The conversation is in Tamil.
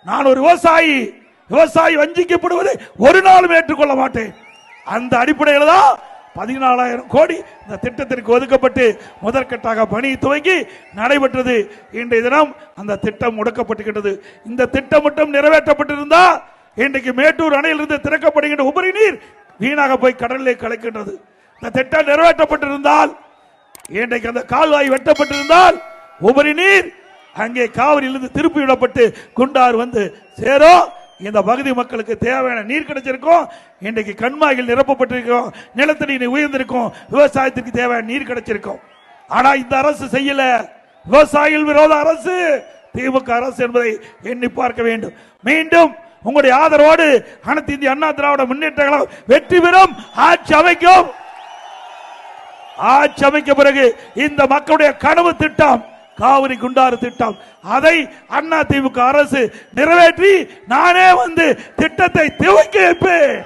நான் ஒரு விவசாயி வஞ்சிக்கப்படுவதை ஒரு நாளும் ஏற்றுக்கொள்ள மாட்டேன். அந்த அடிப்படையில் தான் 14,000 கோடி இந்த திட்டத்திற்கு ஒதுக்கப்பட்டு முதற்கட்டாக பணி துவங்கி நடைபெற்றது. இன்றைய தினம் அந்த திட்டம் முடக்கப்பட்டுகின்றது. இந்த திட்டம் மட்டும் நிறைவேற்றப்பட்டிருந்தா இன்றைக்கு மேட்டூர் அணையிலிருந்து திறக்கப்படுகின்ற உபரி நீர் வீணாக போய் கடலிலே கலக்கின்றது. இந்த திட்டம் நிறைவேற்றப்பட்டிருந்தால், இன்றைக்கு அந்த கால்வாய் வெட்டப்பட்டிருந்தால் உபரி நீர் அங்கே காவிரியிலிருந்து திருப்பி விடப்பட்டு குண்டாறு வந்து சேரும். இந்த பகுதி மக்களுக்கு தேவையான நீர் கிடைச்சிருக்கும். இன்றைக்கு கண்மாயில் நிரப்பப்பட்டிருக்கும், நிலத்தடி உயர்ந்திருக்கும், விவசாயத்திற்கு தேவையான நீர் கிடைச்சிருக்கும். ஆனா இந்த அரசு செய்யல. விவசாயிகள் விரோத அரசு திமுக அரசு என்பதை எண்ணி பார்க்க வேண்டும். மீண்டும் உங்களுடைய ஆதரவோடு அனைத்து இந்திய அண்ணா திராவிட முன்னேற்ற கழகம் வெற்றி பெறும். ஆட்சி அமைக்க பிறகு இந்த மக்களுடைய கனவு திட்டம் காவிரி குண்டாறு திட்டம், அதை அண்ணா திமுக அரசு நிறைவேற்றி நானே வந்து திட்டத்தை துவக்கி வைப்பேன்.